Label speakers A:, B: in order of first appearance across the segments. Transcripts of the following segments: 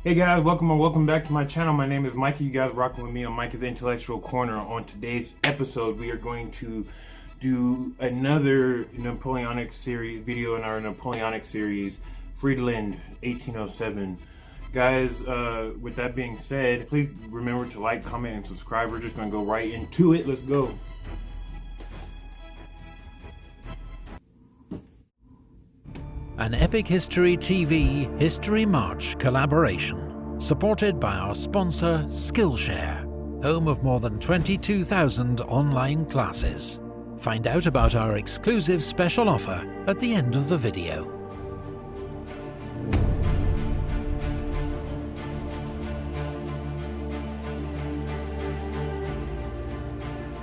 A: Hey guys, welcome back to my channel. My name is Micah. You guys rocking with me on Micah's Intellectual Corner. On today's episode, we are going to do another Napoleonic series video in our Napoleonic series, Friedland 1807. Guys, with that being said, please remember to like, comment, and subscribe. We're just going to go right into it. Let's go.
B: An Epic History TV History March collaboration, supported by our sponsor Skillshare, home of more than 22,000 online classes. Find out about our exclusive special offer at the end of the video.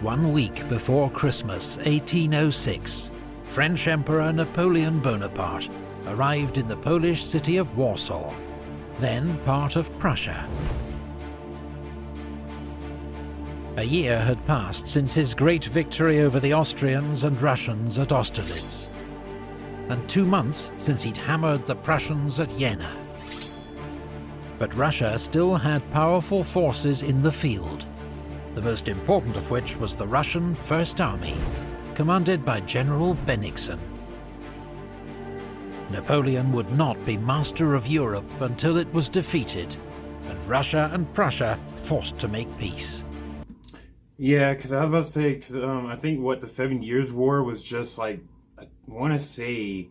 B: One week before Christmas 1806, French Emperor Napoleon Bonaparte arrived in the Polish city of Warsaw, then part of Prussia. A year had passed since his great victory over the Austrians and Russians at Austerlitz, and 2 months since he'd hammered the Prussians at Jena. But Russia still had powerful forces in the field, the most important of which was the Russian First Army, commanded by General Bennigsen. Napoleon would not be master of Europe until it was defeated, and Russia and Prussia forced to make peace.
A: Yeah, because I was about to say, cause, I think the 7 Years' War was just like, I want to say,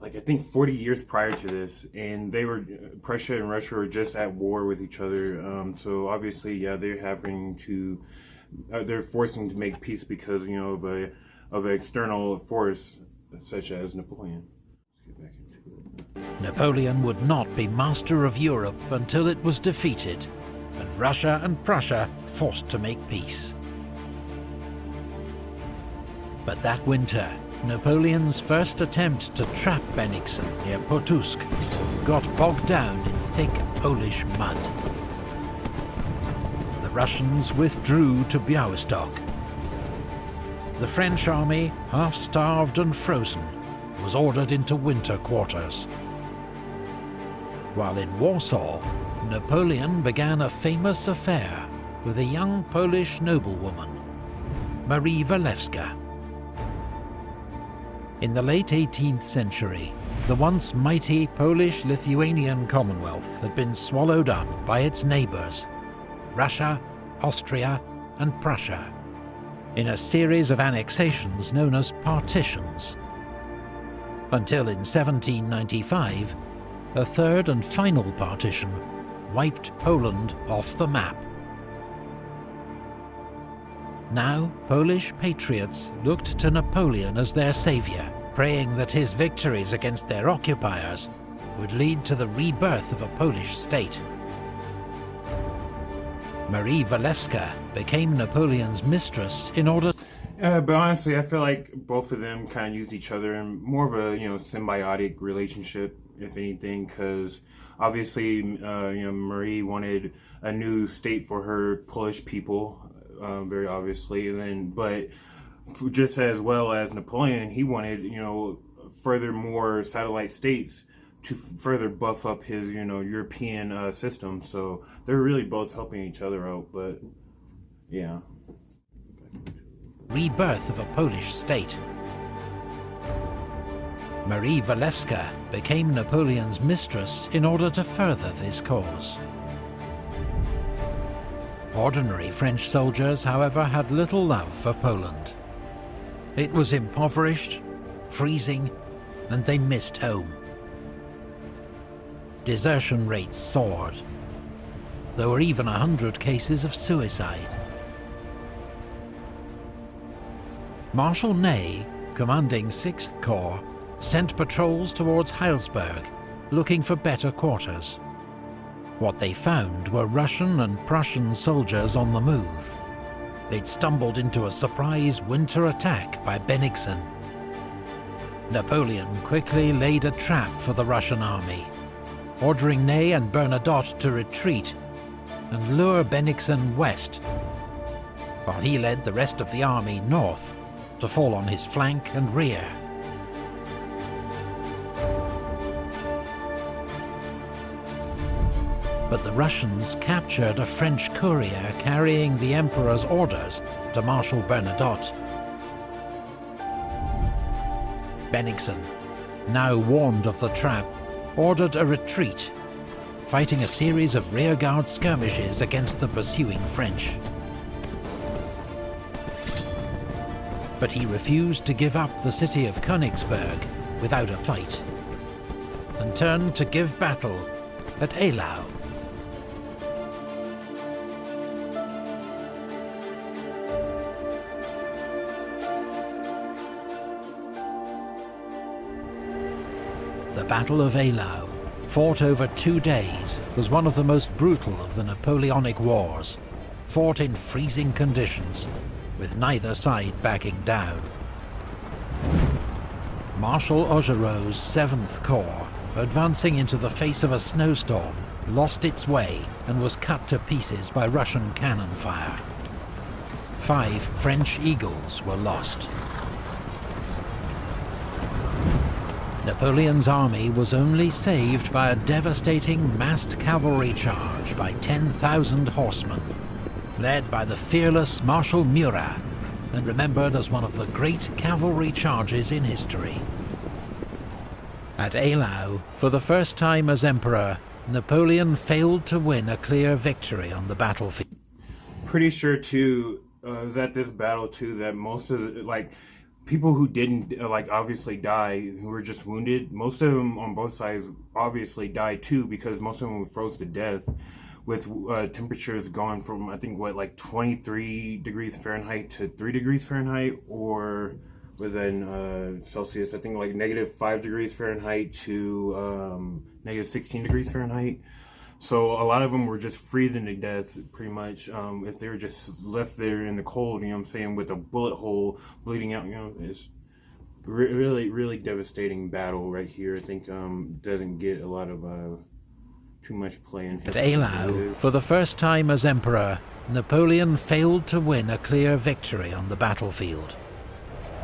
A: like I think 40 years prior to this, and Prussia and Russia were just at war with each other. So obviously, yeah, they're forcing to make peace because of an external force such as Napoleon.
B: Napoleon would not be master of Europe until it was defeated, and Russia and Prussia forced to make peace. But that winter, Napoleon's first attempt to trap Bennigsen near Pultusk got bogged down in thick Polish mud. The Russians withdrew to Białystok. The French army, half-starved and frozen, was ordered into winter quarters. While in Warsaw, Napoleon began a famous affair with a young Polish noblewoman, Marie Walewska. In the late 18th century, the once mighty Polish-Lithuanian Commonwealth had been swallowed up by its neighbours, Russia, Austria, and Prussia, in a series of annexations known as partitions. Until in 1795, a third and final partition wiped Poland off the map. Now, Polish patriots looked to Napoleon as their saviour, praying that his victories against their occupiers would lead to the rebirth of a Polish state. Marie Walewska became Napoleon's mistress in order...
A: But honestly, I feel like both of them kind of used each other in more of a symbiotic relationship, if anything, because obviously Marie wanted a new state for her Polish people, very obviously, but just as well as Napoleon, he wanted more satellite states to further buff up his European system. So they're really both helping each other out. But yeah.
B: Rebirth of a Polish state. Marie Walewska became Napoleon's mistress in order to further this cause. Ordinary French soldiers, however, had little love for Poland. It was impoverished, freezing, and they missed home. Desertion rates soared. There were even 100 cases of suicide. Marshal Ney, commanding 6th Corps, sent patrols towards Heilsberg, looking for better quarters. What they found were Russian and Prussian soldiers on the move. They'd stumbled into a surprise winter attack by Bennigsen. Napoleon quickly laid a trap for the Russian army, ordering Ney and Bernadotte to retreat and lure Bennigsen west, while he led the rest of the army north to fall on his flank and rear. but the Russians captured a French courier carrying the Emperor's orders to Marshal Bernadotte. Bennigsen, now warned of the trap, ordered a retreat, fighting a series of rearguard skirmishes against the pursuing French. But he refused to give up the city of Königsberg without a fight, and turned to give battle at Eylau. The Battle of Eylau, fought over 2 days, was one of the most brutal of the Napoleonic Wars, fought in freezing conditions, with neither side backing down. Marshal Augereau's 7th Corps, advancing into the face of a snowstorm, lost its way and was cut to pieces by Russian cannon fire. 5 French Eagles were lost. Napoleon's army was only saved by a devastating massed cavalry charge by 10,000 horsemen, led by the fearless Marshal Murat, and remembered as one of the great cavalry charges in history. At Eylau, for the first time as Emperor, Napoleon failed to win a clear victory on the battlefield.
A: Pretty sure too, it was at this battle too that most of the, people who didn't obviously die, who were just wounded, most of them on both sides obviously died too, because most of them froze to death, with temperatures going from, I think, 23 degrees Fahrenheit to 3 degrees Fahrenheit, or within Celsius, I think -5 degrees Fahrenheit to -16 degrees Fahrenheit. So a lot of them were just freezing to death, pretty much, if they were just left there in the cold, with a bullet hole bleeding out, it's really, really devastating battle right here. I think doesn't get a lot of too much play in history.
B: At Eylau, for the first time as Emperor, Napoleon failed to win a clear victory on the battlefield.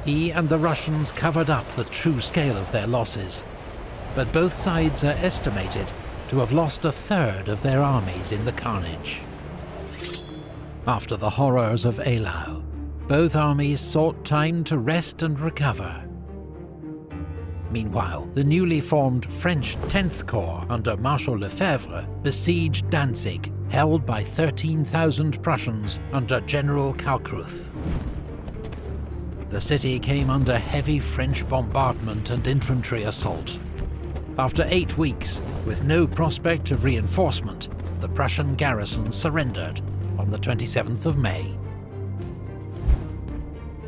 B: He and the Russians covered up the true scale of their losses, but both sides are estimated to have lost a third of their armies in the carnage. After the horrors of Eylau, both armies sought time to rest and recover. Meanwhile, the newly formed French 10th Corps under Marshal Lefebvre besieged Danzig, held by 13,000 Prussians under General Kalkreuth. The city came under heavy French bombardment and infantry assault. After 8 weeks, with no prospect of reinforcement, the Prussian garrison surrendered on the 27th of May.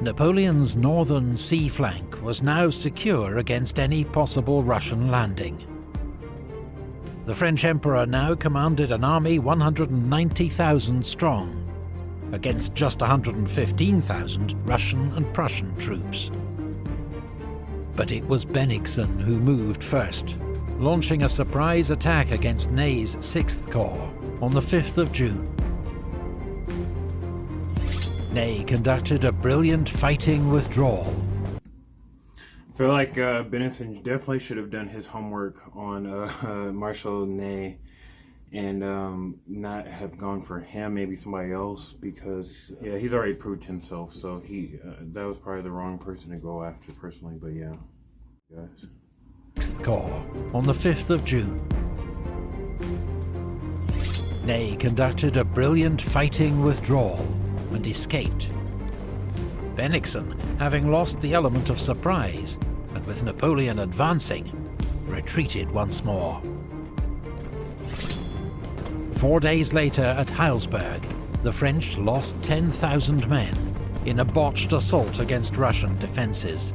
B: Napoleon's northern sea flank was now secure against any possible Russian landing. The French Emperor now commanded an army 190,000 strong, against just 115,000 Russian and Prussian troops. But it was Bennigsen who moved first, launching a surprise attack against Ney's 6th Corps on the 5th of June. Ney conducted a brilliant fighting withdrawal.
A: I feel like Bennigsen definitely should have done his homework on Marshal Ney, and not have gone for him, maybe somebody else, because he's already proved himself. So that was probably the wrong person to go after personally. But yeah, guys.
B: 6th Corps on the 5th of June. Ney conducted a brilliant fighting withdrawal and escaped. Bennigsen, having lost the element of surprise, and with Napoleon advancing, retreated once more. 4 days later at Heilsberg, the French lost 10,000 men in a botched assault against Russian defences.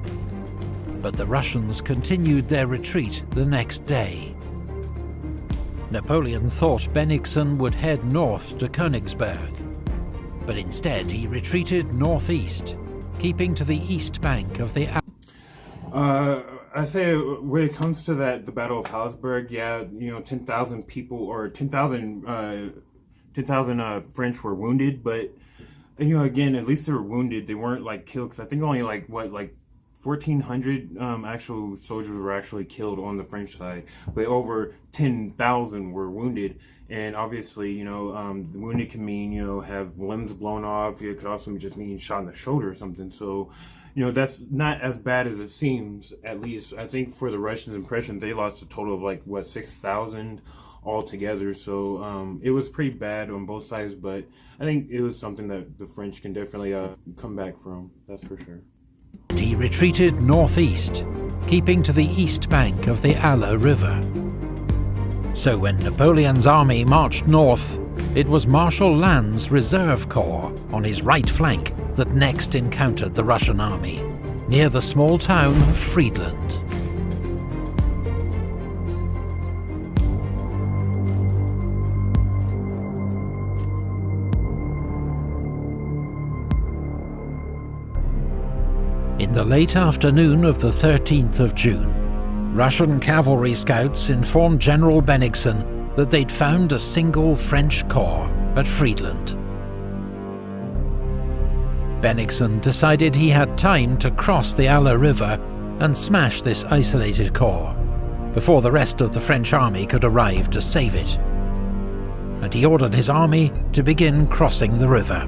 B: But the Russians continued their retreat the next day. Napoleon thought Bennigsen would head north to Königsberg, but instead he retreated northeast, keeping to the east bank of the
A: I say when it comes to the Battle of Heilsberg, 10,000 people, or 10,000 French were wounded, but again, at least they were wounded. They weren't killed, because I think only 1,400 actual soldiers were actually killed on the French side, but over 10,000 were wounded. And obviously, wounded can mean, have limbs blown off. It could also just mean shot in the shoulder or something. So, that's not as bad as it seems. At least I think for the Russians' impression, they lost a total of like 6,000 altogether. So it was pretty bad on both sides. But I think it was something that the French can definitely come back from. That's for sure.
B: He retreated northeast, keeping to the east bank of the Eylau River. So when Napoleon's army marched north, it was Marshal Lannes's reserve corps on his right flank that next encountered the Russian army, near the small town of Friedland. In the late afternoon of the 13th of June, Russian cavalry scouts informed General Bennigsen that they'd found a single French corps at Friedland. Bennigsen decided he had time to cross the Eylau River and smash this isolated corps before the rest of the French army could arrive to save it. And he ordered his army to begin crossing the river.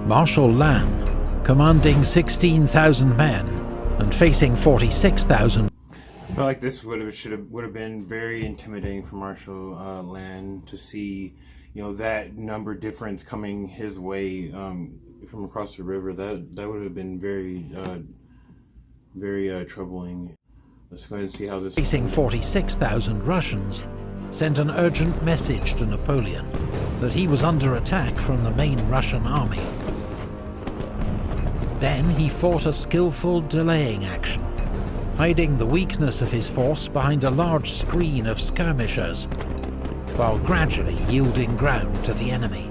B: Marshal Lannes, commanding 16,000 men and facing 46,000.
A: I feel like this would have been very intimidating for Marshal Lannes to see, that number difference coming his way from across the river. That would have been very, very troubling. Let's go ahead and see how this.
B: Facing 46,000 Russians sent an urgent message to Napoleon that he was under attack from the main Russian army. Then he fought a skillful delaying action, hiding the weakness of his force behind a large screen of skirmishers, while gradually yielding ground to the enemy.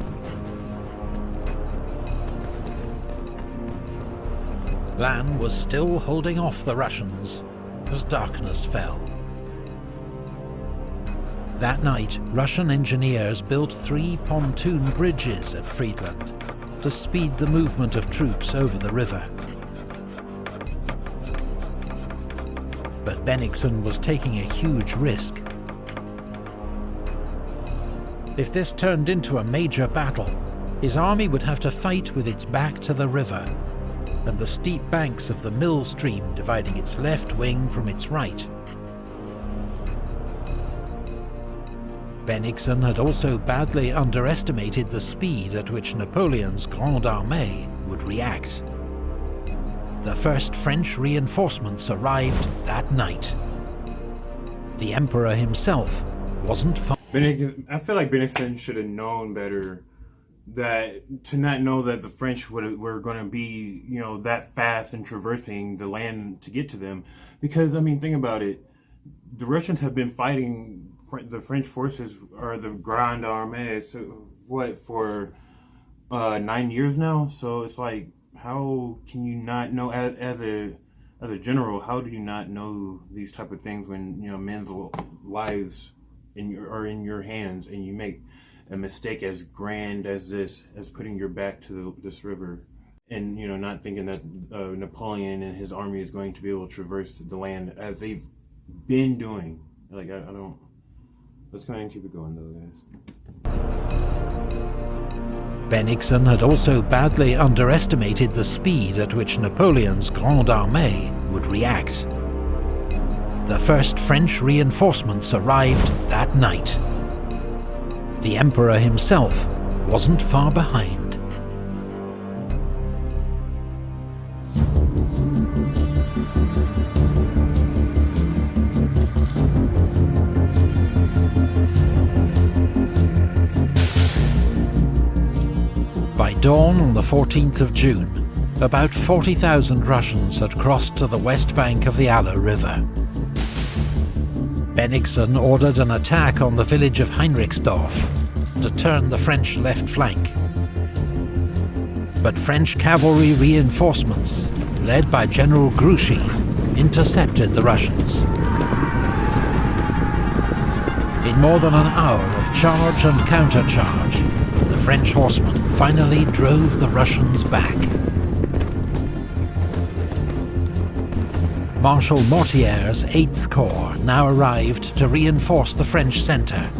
B: Lannes was still holding off the Russians as darkness fell. That night, Russian engineers built 3 pontoon bridges at Friedland to speed the movement of troops over the river. But Bennigsen was taking a huge risk. If this turned into a major battle, his army would have to fight with its back to the river, and the steep banks of the Mill Stream dividing its left wing from its right. Bennigsen had also badly underestimated the speed at which Napoleon's Grande Armée would react. The first French reinforcements arrived that night. The Emperor himself wasn't far.
A: I feel like Bennigsen should have known better, to not know that the French were going to be, that fast in traversing the land to get to them. Because, think about it. The Russians have been fighting the French forces, or the Grande Armée, for 9 years now. So it's like, how can you not know, as a general, how do you not know these type of things when men's lives are in your hands, and you make a mistake as grand as this, as putting your back to this river, and not thinking that Napoleon and his army is going to be able to traverse the land as they've been doing. Like, I don't. Let's go ahead and keep it going, though, guys.
B: Bennigsen had also badly underestimated the speed at which Napoleon's Grande Armée would react. The first French reinforcements arrived that night. The Emperor himself wasn't far behind. By dawn on the 14th of June, about 40,000 Russians had crossed to the west bank of the Eylau River. Bennigsen ordered an attack on the village of Heinrichsdorf to turn the French left flank. But French cavalry reinforcements, led by General Grouchy, intercepted the Russians. In more than an hour of charge and countercharge, the French horsemen finally drove the Russians back. Marshal Mortier's 8th Corps now arrived to reinforce the French centre.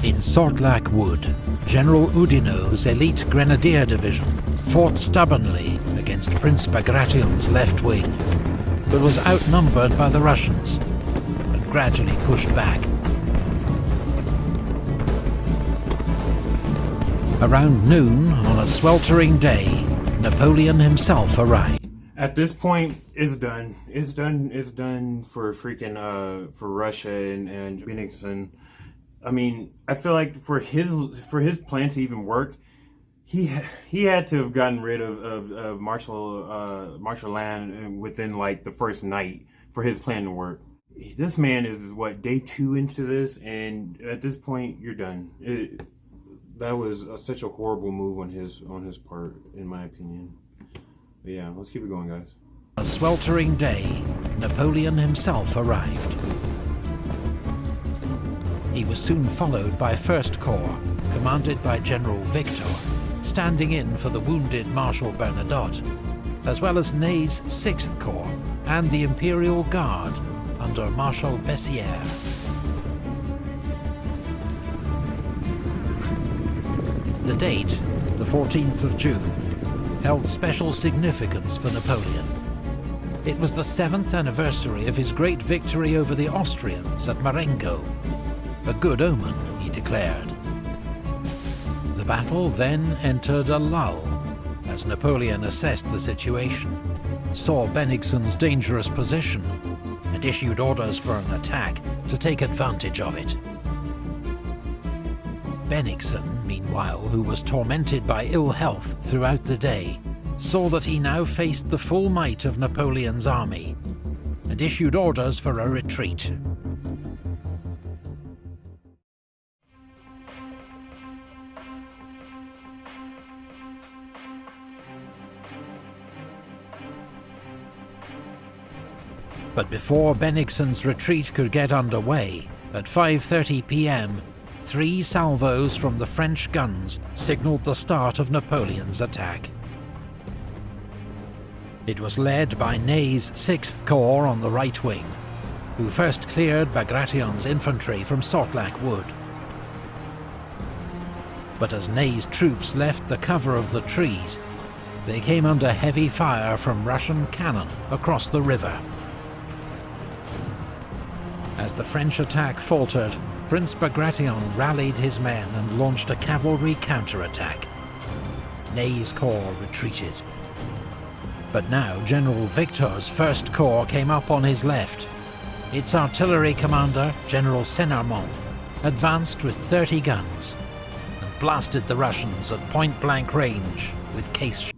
B: In Sortlac Wood, General Oudinot's elite Grenadier Division fought stubbornly against Prince Bagration's left wing, but was outnumbered by the Russians and gradually pushed back. Around noon on a sweltering day, Napoleon himself arrived.
A: At this point, it's done. It's done for freaking for Russia and Bennigsen. I mean, I feel like for his plan to even work, he had to have gotten rid of Marshal Land within like the first night for his plan to work. This man is what, day 2 into this, and at this point, you're done. That was such a horrible move on his part, in my opinion. But yeah, let's keep it going, guys.
B: On a sweltering day, Napoleon himself arrived. He was soon followed by 1st Corps, commanded by General Victor, standing in for the wounded Marshal Bernadotte, as well as Ney's 6th Corps and the Imperial Guard under Marshal Bessières. The date, the 14th of June, held special significance for Napoleon. It was the 7th anniversary of his great victory over the Austrians at Marengo. A good omen, he declared. The battle then entered a lull, as Napoleon assessed the situation, saw Bennigsen's dangerous position, and issued orders for an attack to take advantage of it. Bennigsen, meanwhile, who was tormented by ill health throughout the day, saw that he now faced the full might of Napoleon's army, and issued orders for a retreat. But before Bennigsen's retreat could get underway, at 5:30 p.m, 3 salvos from the French guns signalled the start of Napoleon's attack. It was led by Ney's 6th Corps on the right wing, who first cleared Bagration's infantry from Sortlac Wood. But as Ney's troops left the cover of the trees, they came under heavy fire from Russian cannon across the river. As the French attack faltered, Prince Bagration rallied his men and launched a cavalry counterattack. Ney's corps retreated. But now General Victor's 1st Corps came up on his left. Its artillery commander, General Senarmont, advanced with 30 guns and blasted the Russians at point-blank range with case.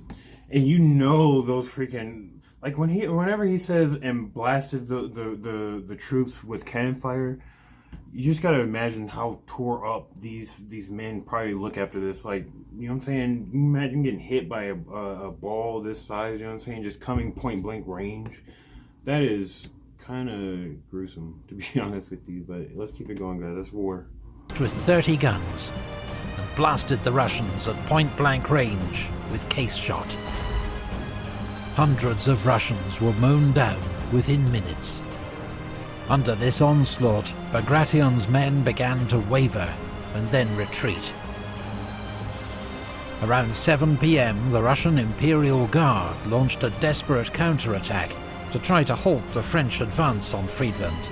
A: And you know those freaking, like whenever he says and blasted the troops with cannon fire, you just gotta imagine how tore up these men probably look after this. Like, you know what I'm saying? You imagine getting hit by a ball this size, you know what I'm saying? Just coming point blank range. That is kind of gruesome, to be honest with you. But let's keep it going, guys. That's war.
B: With 30 guns and blasted the Russians at point blank range with case shot. Hundreds of Russians were mown down within minutes. Under this onslaught, Bagration's men began to waver and then retreat. Around 7 p.m, the Russian Imperial Guard launched a desperate counterattack to try to halt the French advance on Friedland.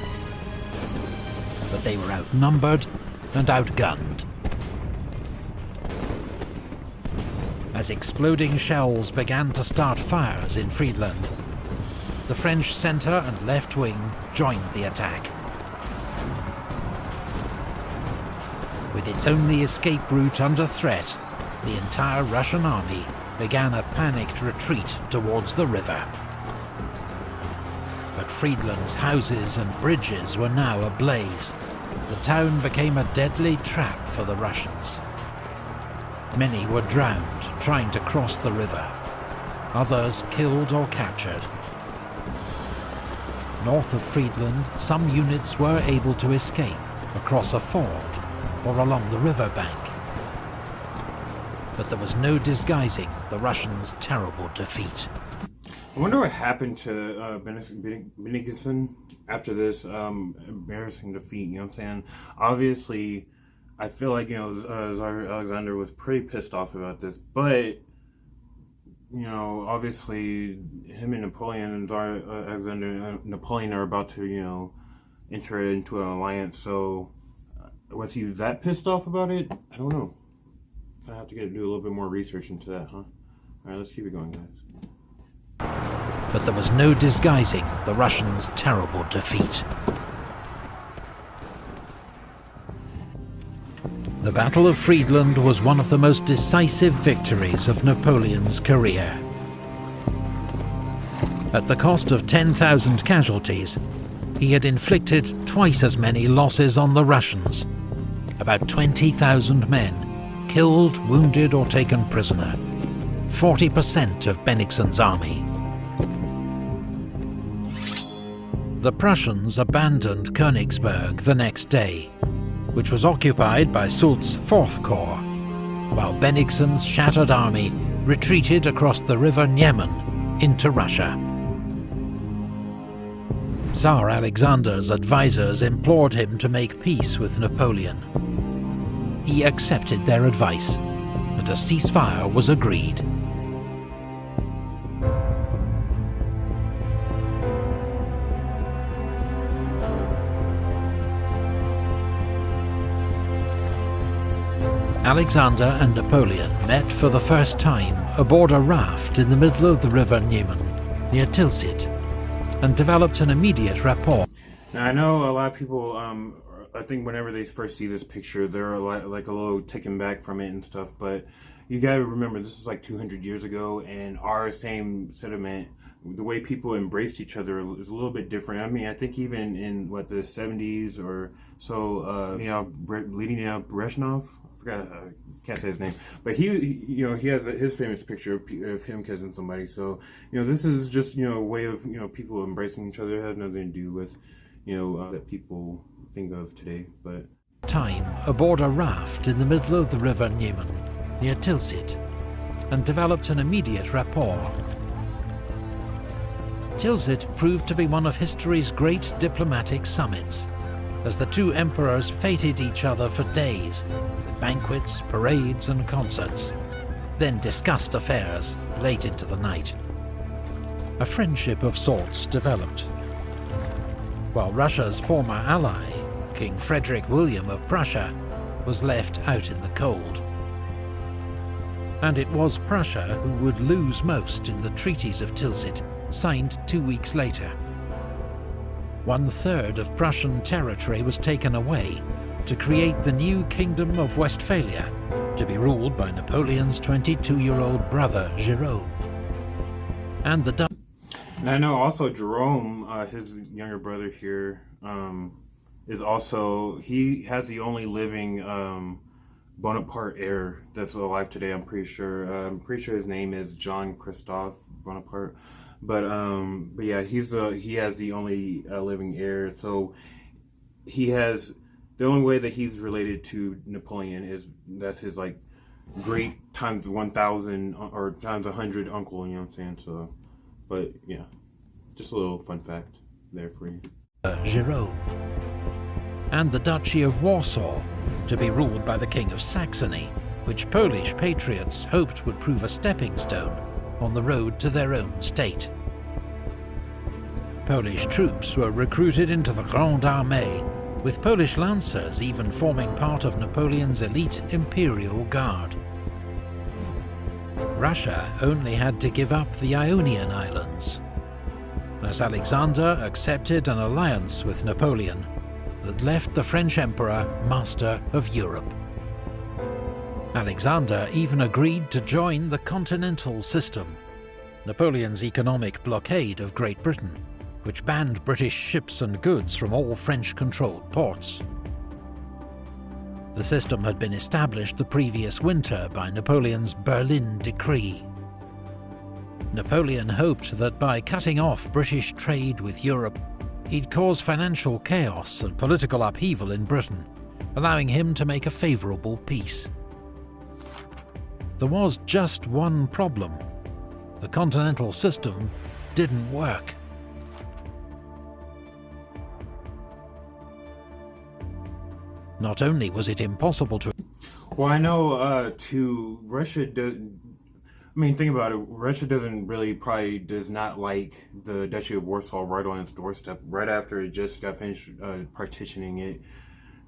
B: But they were outnumbered and outgunned. As exploding shells began to start fires in Friedland, the French centre and left wing joined the attack. With its only escape route under threat, the entire Russian army began a panicked retreat towards the river. But Friedland's houses and bridges were now ablaze. The town became a deadly trap for the Russians. Many were drowned trying to cross the river, others killed or captured. North of Friedland, some units were able to escape across a ford or along the river bank. but there was no disguising the Russians' terrible defeat.
A: I wonder what happened to Bennigsen after this embarrassing defeat, you know what I'm saying? Obviously, I feel like, Tsar Alexander was pretty pissed off about this, but, obviously, him and Napoleon and Tsar Alexander and Napoleon are about to, enter into an alliance, so was he that pissed off about it? I don't know. I have to do a little bit more research into that, huh? Alright, let's keep it going, guys.
B: But there was no disguising the Russians' terrible defeat. The Battle of Friedland was one of the most decisive victories of Napoleon's career. At the cost of 10,000 casualties, he had inflicted twice as many losses on the Russians, about 20,000 men, killed, wounded or taken prisoner, 40% of Bennigsen's army. The Prussians abandoned Königsberg the next day, which was occupied by Soult's 4th Corps, while Bennigsen's shattered army retreated across the river Niemen into Russia. Tsar Alexander's advisors implored him to make peace with Napoleon. He accepted their advice, and a ceasefire was agreed. Alexander and Napoleon met for the first time aboard a raft in the middle of the river Niemen, near Tilsit, and developed an immediate rapport.
A: Now, I know a lot of people, I think whenever they first see this picture, they're like a little taken back from it and stuff, but you gotta remember, this is like 200 years ago, and our same sentiment, the way people embraced each other is a little bit different. I mean, I think even in, the 70s or so, Leonid Brezhnev, I can't say his name, but he has his famous picture of him kissing somebody. So, this is just, a way of, people embracing each other. It has nothing to do with, that people think of today, but...
B: Time aboard a raft in the middle of the river Niemen, near Tilsit, and developed an immediate rapport. Tilsit proved to be one of history's great diplomatic summits, as the two emperors feted each other for days, with banquets, parades and concerts, then discussed affairs late into the night. A friendship of sorts developed, while Russia's former ally, King Frederick William of Prussia, was left out in the cold. And it was Prussia who would lose most in the Treaties of Tilsit, signed 2 weeks later. 1/3 of Prussian territory was taken away to create the new Kingdom of Westphalia, to be ruled by Napoleon's 22-year-old brother, Jerome. And the Dutch...
A: And I know also Jerome, his younger brother here, is also, he has the only living Bonaparte heir that's alive today, I'm pretty sure. I'm pretty sure his name is John Christophe Bonaparte. But yeah, he has the only living heir. So he has, the only way that he's related to Napoleon is that's his great times 1,000 or times 100 uncle. You know what I'm saying? So, but yeah, just a little fun fact there for you.
B: Jerome, and the Duchy of Warsaw, to be ruled by the King of Saxony, which Polish patriots hoped would prove a stepping stone on the road to their own state. Polish troops were recruited into the Grande Armée, with Polish lancers even forming part of Napoleon's elite Imperial Guard. Russia only had to give up the Ionian Islands, as Alexander accepted an alliance with Napoleon that left the French Emperor master of Europe. Alexander even agreed to join the Continental system, Napoleon's economic blockade of Great Britain, which banned British ships and goods from all French-controlled ports. The system had been established the previous winter by Napoleon's Berlin Decree. Napoleon hoped that by cutting off British trade with Europe, he'd cause financial chaos and political upheaval in Britain, allowing him to make a favourable peace. there was just one problem. The Continental system didn't work. Not only was it impossible to...
A: Well, I know Russia does. I mean, think about it. Russia does not like the Duchy of Warsaw right on its doorstep, right after it just got finished partitioning it,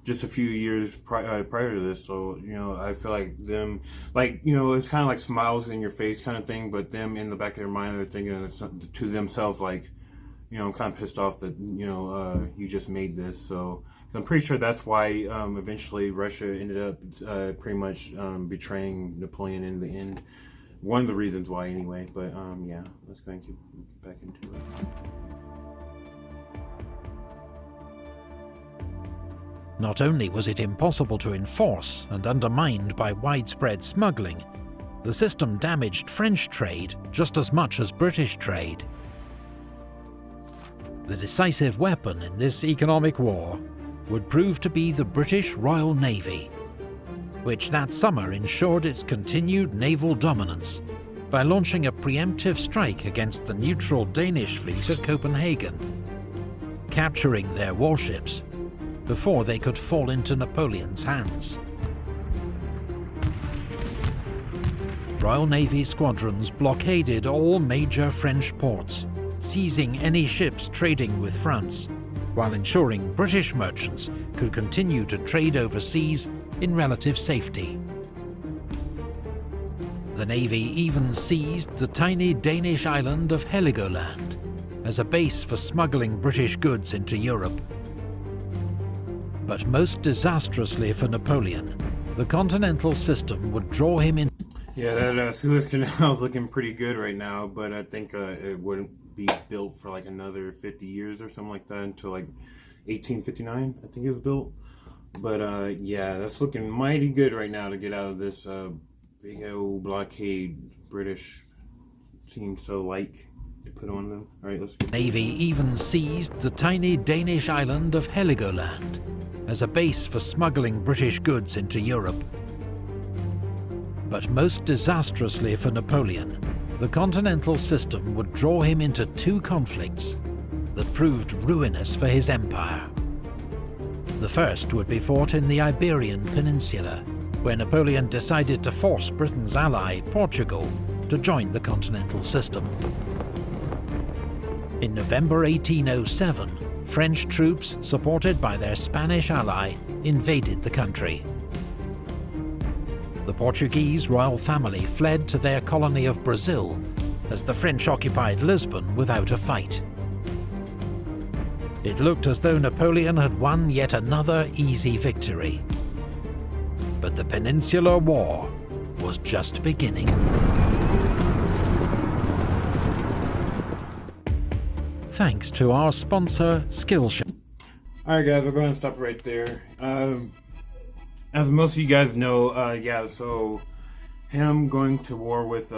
A: just a few years prior to this. So, I feel like them, it's kind of like smiles in your face kind of thing, but them in the back of their mind, they're thinking to themselves, like, I'm kind of pissed off that, you just made this. So I'm pretty sure that's why eventually Russia ended up pretty much betraying Napoleon in the end. One of the reasons why, anyway. But yeah, let's go and get back into it.
B: Not only was it impossible to enforce and undermined by widespread smuggling, the system damaged French trade just as much as British trade. The decisive weapon in this economic war would prove to be the British Royal Navy, which that summer ensured its continued naval dominance by launching a preemptive strike against the neutral Danish fleet at Copenhagen, capturing their warships before they could fall into Napoleon's hands. Royal Navy squadrons blockaded all major French ports, seizing any ships trading with France, while ensuring British merchants could continue to trade overseas in relative safety. The Navy even seized the tiny Danish island of Heligoland as a base for smuggling British goods into Europe. But most disastrously for Napoleon, the Continental system would draw him in.
A: Yeah, that Suez Canal is looking pretty good right now, but I think it wouldn't be built for like another 50 years or something like that, until like 1859, I think it was built. But yeah, that's looking mighty good right now to get out of this big old blockade British seems to like to put on them. All right, let's go.
B: Navy even seized the tiny Danish island of Heligoland as a base for smuggling British goods into Europe. But most disastrously for Napoleon, the Continental system would draw him into two conflicts that proved ruinous for his empire. The first would be fought in the Iberian Peninsula, where Napoleon decided to force Britain's ally, Portugal, to join the Continental system. In November 1807, French troops, supported by their Spanish ally, invaded the country. The Portuguese royal family fled to their colony of Brazil, as the French occupied Lisbon without a fight. It looked as though Napoleon had won yet another easy victory. But the Peninsular War was just beginning. Thanks to our sponsor, Skillshare.
A: Alright guys, we're going to stop right there. As most of you guys know, yeah, so him going to war with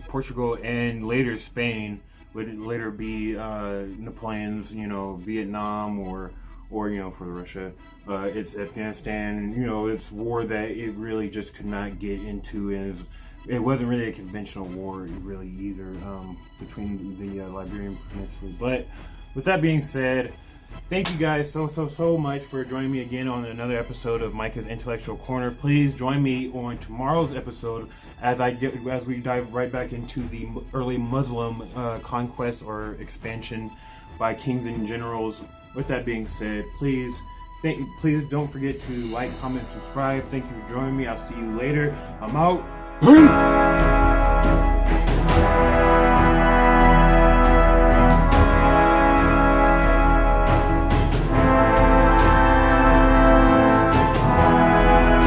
A: Portugal and later Spain would later be Napoleon's, Vietnam or for Russia, it's Afghanistan. It's war that it really just could not get into, and it wasn't really a conventional war really either between the Iberian Peninsula. But with that being said, thank you guys so much for joining me again on another episode of Micah's Intellectual Corner. Please join me on tomorrow's episode as we dive right back into the early Muslim conquest or expansion by kings and generals. With that being said, please don't forget to like, comment, subscribe. Thank you for joining me. I'll see you later. I'm out. Peace.